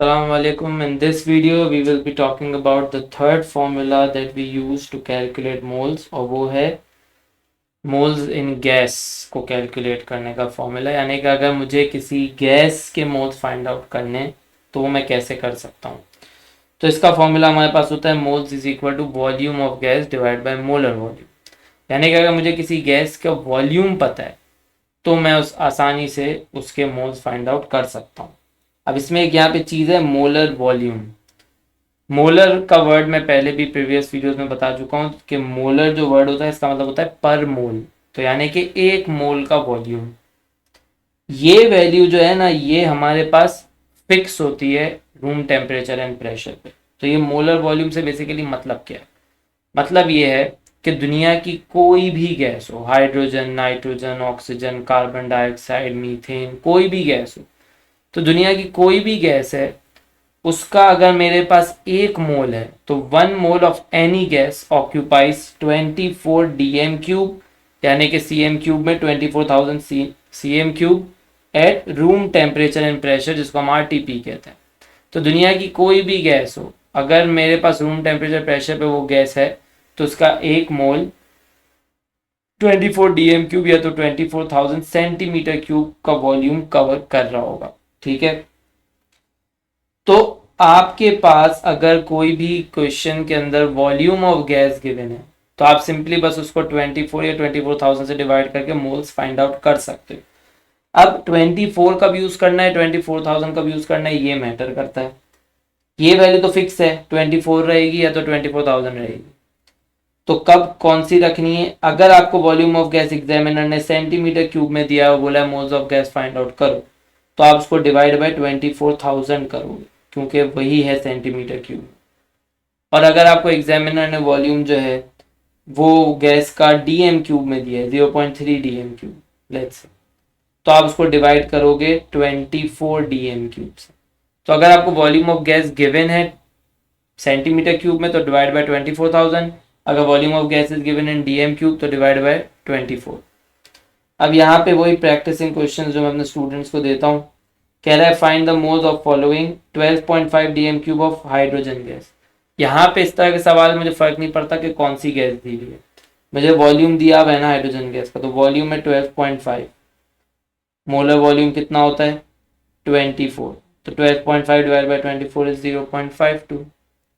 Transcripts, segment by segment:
Assalamu alaikum. In this video, we will be talking about the third formula that we use to calculate moles और वो है moles in gas को calculate करने का formula। यानी कि अगर मुझे किसी गैस के moles find out करने तो वो मैं कैसे कर सकता हूँ। तो इसका फॉर्मूला हमारे पास होता है moles is equal to volume of gas divided by molar volume। यानी कि अगर मुझे किसी गैस का वॉल्यूम पता है तो मैं उस आसानी से उसके मोल्स फाइंड आउट कर सकता हूँ। अब इसमें एक यहाँ पे चीज़ है मोलर वॉल्यूम। मोलर का वर्ड मैं पहले भी प्रीवियस वीडियोस में बता चुका हूँ कि मोलर जो वर्ड होता है इसका मतलब होता है पर मोल, तो यानी कि एक मोल का वॉल्यूम। ये वैल्यू जो है ना ये हमारे पास फिक्स होती है रूम टेम्परेचर एंड प्रेशर पे। तो ये मोलर वॉल्यूम से बेसिकली मतलब क्या है? मतलब ये है कि दुनिया की कोई भी गैस हो, hydrogen, nitrogen, oxygen, carbon dioxide, methane, कोई भी गैस हो, तो दुनिया की कोई भी गैस है उसका अगर मेरे पास एक मोल है तो 1 mole of any gas occupies 24 dm cube, यानी कि सी एम क्यूब में 24,000 c m cube at room temperature and pressure, जिसको हम आरटीपी कहते हैं। तो दुनिया की कोई भी गैस हो अगर मेरे पास रूम टेम्परेचर प्रेशर पे वो गैस है तो उसका एक मोल 24 डीएम क्यूब या तो 24,000 सेंटीमीटर क्यूब का वॉल्यूम कवर कर रहा होगा। ठीक है, तो आपके पास अगर कोई भी क्वेश्चन के अंदर वॉल्यूम ऑफ गैस गिवन है तो आप सिंपली बस उसको 24 या 24,000 से डिवाइड करके मोल्स फाइंड आउट कर सकते हो। अब 24 कब यूज करना है, 24,000 कब यूज करना है, ये मैटर करता है। ये वैल्यू तो फिक्स है, 24 रहेगी या तो 24,000 रहेगी। तो कब कौन सी रखनी है? अगर आपको वॉल्यूम ऑफ गैस एग्जामिनर ने सेंटीमीटर क्यूब में दिया और बोला moles of gas find out करो, तो आप उसको डिवाइड बाय 24,000 करोगे क्योंकि वही है सेंटीमीटर क्यूब। और अगर आपको एग्जामिनर ने वॉल्यूम जो है वो गैस का डीएम क्यूब में दिया है 0.3 डीएम क्यूब लेट्स से, तो आप उसको डिवाइड करोगे 24 डीएम क्यूब से। तो अगर आपको वॉल्यूम ऑफ गैस गिवन है सेंटीमीटर क्यूब में तो डिवाइड बाय 24,000, अगर volume of gas is given in DM cube तो डिवाइड बाय 24। अब यहाँ पे वही प्रैक्टिसिंग क्वेश्चन जो मैं अपने स्टूडेंट्स को देता हूँ, कह रहा है find the moles of following 12.5 DM cube of hydrogen gas. यहाँ पे इस तरह के सवाल मुझे फर्क नहीं पड़ता कि कौन सी गैस दी हुई है, मुझे वॉल्यूम दिया हुआ है ना हाइड्रोजन गैस का, तो वॉल्यूम है 12.5, मोलर वॉल्यूम कितना होता है 24, तो 12.5 डिवाइड बाई 24 इज 0.52।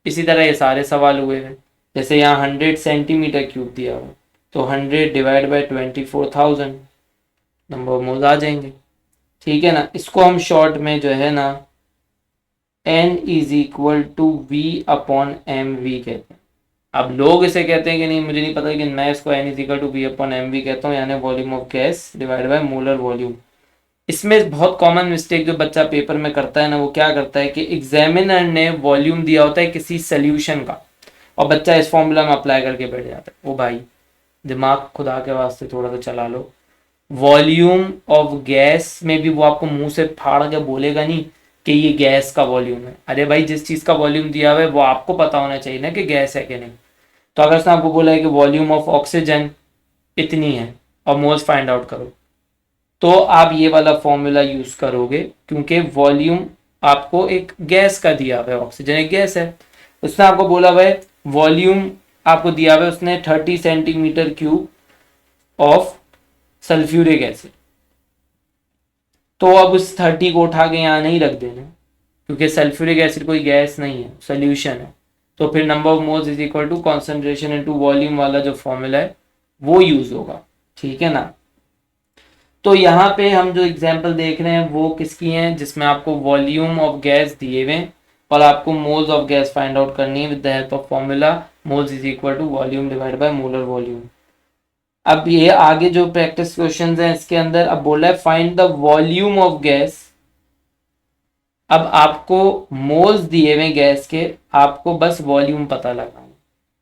इसी तरह ये सारे सवाल हुए हैं। जैसे यहाँ 100 सेंटीमीटर क्यूब दिया हुआ तो 100 divide by 24,000 number of moles आ जाएंगे। ठीक है ना, इसको हम शॉर्ट में जो है ना N is equal to V upon M V कहते हैं। अब लोग इसे कहते हैं कि नहीं, मुझे नहीं पता, लेकिन मैं इसको N is equal to V upon M V कहता हूँ, यानी volume of gas divide by molar volume. इसमें बहुत कॉमन मिस्टेक जो बच्चा पेपर में करता है ना, वो क्या करता है कि एग्जामिनर ने वॉल्यूम दिया होता है किसी सोल्यूशन का और बच्चा इस फॉर्मूला में अप्लाई करके बैठ जाता है। ओ भाई, दिमाग खुदा के वास्ते थोड़ा सा चला लो। वॉल्यूम ऑफ गैस में भी वो आपको मुंह से फाड़ के बोलेगा नहीं कि ये गैस का वॉल्यूम है। अरे भाई, जिस चीज का वॉल्यूम दिया हुआ है वो आपको पता होना चाहिए ना कि गैस है कि नहीं। तो अगर उसने आपको बोला है कि वॉल्यूम ऑफ ऑक्सीजन इतनी है और मोल्स फाइंड आउट करो, तो आप ये वाला फॉर्मूला यूज करोगे क्योंकि वॉल्यूम आपको एक गैस का दिया हुआ है, ऑक्सीजन एक गैस है। उसने आपको बोला हुआ है वॉल्यूम आपको दिया हुआ है उसने 30 centimetre cube of sulphuric acid, तो अब उस 30 को उठा के यहाँ नहीं रख देना क्योंकि सल्फ्यूरिक एसिड कोई गैस नहीं है, सोल्यूशन है। तो फिर number of moles is equal to concentration into volume वाला जो फॉर्मूला है वो यूज होगा। ठीक है ना, तो यहाँ पे हम जो एग्जांपल देख रहे हैं वो किसकी हैं, जिसमें आपको वॉल्यूम ऑफ गैस दिए हुए और आपको moles of gas find out करनी है with the help of formula moles is equal to volume divide by molar volume. अब ये आगे जो प्रैक्टिस क्वेश्चंस हैं इसके अंदर अब बोला है find the volume of gas. अब आपको मोल्स दिए हुए गैस के, आपको बस वॉल्यूम पता लगाना।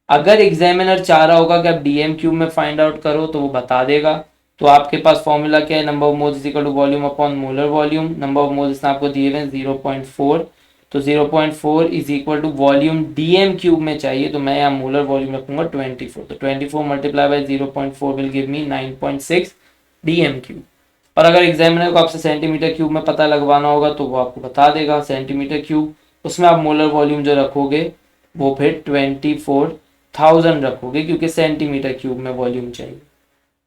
अगर एग्जामिनर चाह रहा होगा कि आप डीएम क्यूब में फाइंड आउट करो तो वो बता देगा। तो आपके पास फॉर्मूला क्या है, number of moles is equal to volume upon molar volume. Number of moles आपको दिए हुए 0.4, तो 0.4 is equal to volume dm cube में चाहिए तो मैं यहाँ मोलर वॉल्यूम रखूंगा 24, तो 24 multiply by 0.4 will give me 9.6 DM cube. और अगर एग्जामिनर को आपसे सेंटीमीटर क्यूब में पता लगवाना होगा तो वो आपको बता देगा सेंटीमीटर क्यूब, उसमें आप मोलर वॉल्यूम जो रखोगे वो फिर 24,000 रखोगे क्योंकि सेंटीमीटर क्यूब में वॉल्यूम चाहिए।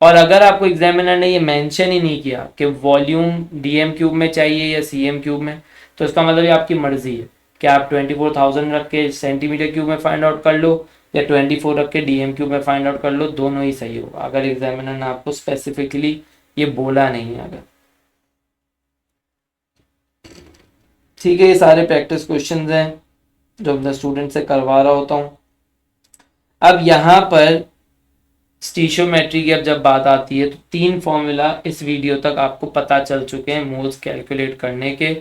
और अगर आपको एग्जामिनर ने ये मेंशन ही नहीं किया कि वॉल्यूम डीएम क्यूब में चाहिए या सीएम क्यूब में, तो इसका मतलब ये आपकी मर्जी है कि आप 24,000 रख के सेंटीमीटर क्यूब में फाइंड आउट कर लो या 24 रख के डीएम क्यूब में फाइंड आउट कर लो, दोनों ही सही होगा अगर एग्जामिनर ने आपको स्पेसिफिकली ये बोला नहीं है अगर। ठीक है, ये सारे प्रैक्टिस क्वेश्चंस हैं जो मैं स्टूडेंट से करवा रहा होता हूँ। अब यहाँ पर स्टीशियोमेट्री की अब जब बात आती है तो 3 फॉर्मूला इस वीडियो तक आपको पता चल चुके हैं मोल्स कैलकुलेट करने के।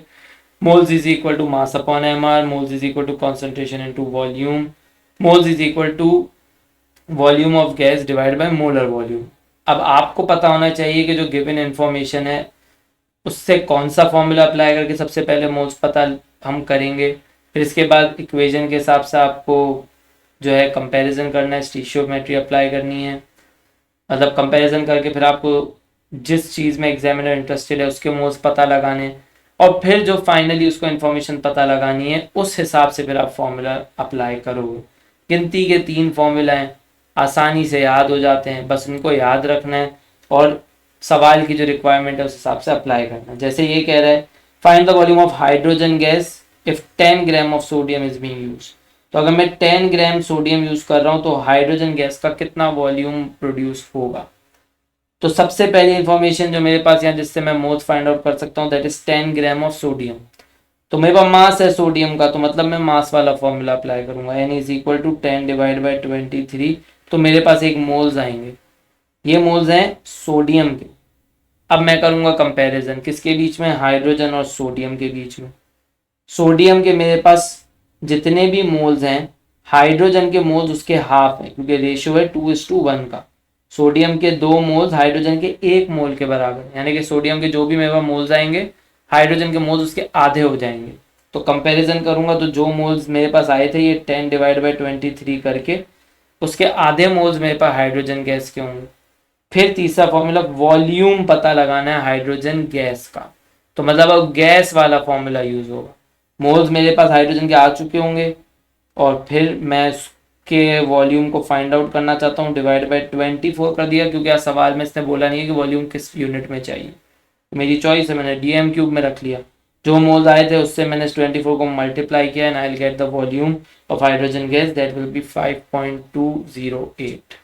Moles is equal to mass upon MR, moles is equal to concentration into volume, moles is equal to volume of gas divide by molar volume. अब आपको पता होना चाहिए कि जो गिवन इन्फॉर्मेशन है उससे कौन सा फॉर्मूला अप्लाई करके सबसे पहले मोल्स पता हम करेंगे, फिर इसके बाद इक्वेशन के हिसाब से आपको जो है कंपैरिजन करना है, स्टीशियोमेट्री अप्लाई करनी है, मतलब कंपैरिजन करके फिर आपको जिस चीज़ में एग्जामिनर इंटरेस्टेड है उसके मोल्स पता लगाने, और फिर जो फाइनली उसको इन्फॉर्मेशन पता लगानी है उस हिसाब से फिर आप फॉर्मूला अप्लाई करोगे। गिनती के 3 फॉर्मूला हैं, आसानी से याद हो जाते हैं, बस उनको याद रखना है और सवाल की जो रिक्वायरमेंट है उस हिसाब से अप्लाई करना है। जैसे ये कह रहा है find the volume of hydrogen gas if 10 gram of sodium is being used. तो अगर मैं 10 ग्राम सोडियम यूज कर रहा हूं तो हाइड्रोजन गैस का कितना वॉल्यूम प्रोड्यूस होगा। तो सबसे पहली इंफॉर्मेशन जो मेरे पास यहाँ जिससे मैं मोल्स फाइंड आउट कर सकता हूँ that is 10 gram of sodium. तो मेरे पास मास है सोडियम का, तो मतलब मैं मास वाला फॉर्मूला अप्लाई करूंगा, n is equal to 10 divide by 23। तो मेरे पास एक मोल्स आएंगे, ये मोल्स हैं सोडियम के। अब मैं करूंगा कंपैरिजन किसके बीच में, हाइड्रोजन और सोडियम के बीच में। सोडियम के मेरे पास जितने भी मोल्स हैं, हाइड्रोजन के मोल्स उसके हाफ है क्योंकि रेशियो है 2:1 का। सोडियम के 2 मोल्स हाइड्रोजन के 1 मोल के बराबर, यानी कि सोडियम के जो भी मेरे पास मोल्स आएंगे हाइड्रोजन के मोल्स उसके आधे हो जाएंगे। तो कंपैरिजन करूंगा तो जो मोल्स मेरे पास आए थे ये 10 डिवाइड बाई 23 करके उसके आधे मोल्स मेरे पास हाइड्रोजन गैस के होंगे। फिर तीसरा फॉर्मूला वॉल्यूम पता लगाना है हाइड्रोजन गैस का, तो मतलब अब गैस वाला फॉर्मूला यूज होगा। मोल्स मेरे पास हाइड्रोजन के आ चुके होंगे और फिर मैं उसके वॉल्यूम को फाइंड आउट करना चाहता हूँ, डिवाइड बाई 24 कर दिया क्योंकि आज सवाल में इसने बोला नहीं है कि वॉल्यूम किस यूनिट में चाहिए। तो मेरी चॉइस है, मैंने डीएम क्यूब में रख लिया। जो मोल्स आए थे उससे मैंने 24 को मल्टीप्लाई किया and I will get the volume of hydrogen gas that will be 5.208।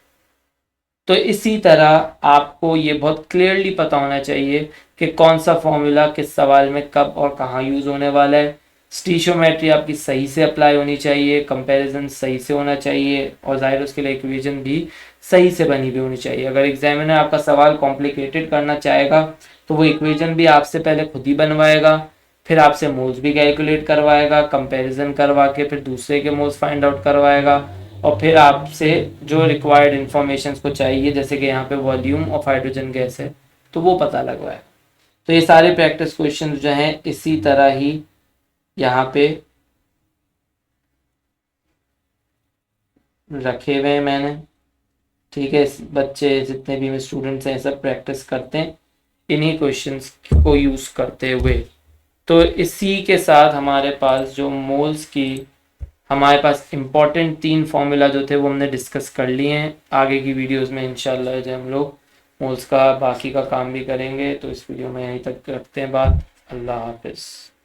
तो इसी तरह आपको ये बहुत क्लियरली पता होना चाहिए कि कौन सा फॉर्मूला किस सवाल में कब और कहाँ यूज होने वाला है। स्टीशियोमेट्री आपकी सही से अप्लाई होनी चाहिए, कंपैरिजन सही से होना चाहिए और जाहिर उसके लिए इक्वेशन भी सही से बनी हुई होनी चाहिए। अगर एग्जामिनर आपका सवाल कॉम्प्लिकेटेड करना चाहेगा तो वो इक्वेशन भी आपसे पहले खुद ही बनवाएगा, फिर आपसे मोल्स भी कैलकुलेट करवाएगा, कंपैरिजन करवा के फिर दूसरे के मोल्स फाइंड आउट करवाएगा और फिर आपसे जो रिक्वायर्ड इंफॉर्मेशन को चाहिए जैसे कि यहाँ पे वॉल्यूम ऑफ हाइड्रोजन गैस है तो वो पता लगवाएगा। तो ये सारे प्रैक्टिस क्वेश्चन जो हैं इसी तरह ही यहाँ पे रखे हुए हैं मैंने। ठीक है, बच्चे जितने भी स्टूडेंट्स हैं सब प्रैक्टिस करते हैं इन्हीं क्वेश्चंस को यूज़ करते हुए। तो इसी के साथ हमारे पास जो मोल्स की हमारे पास इम्पॉर्टेंट 3 फॉर्मूला जो थे वो हमने डिस्कस कर लिए हैं। आगे की वीडियोस में इंशाल्लाह जो हम लोग मोल्स का बाकी का काम भी करेंगे। तो इस वीडियो में यहीं तक रखते हैं बात। अल्लाह हाफिज़।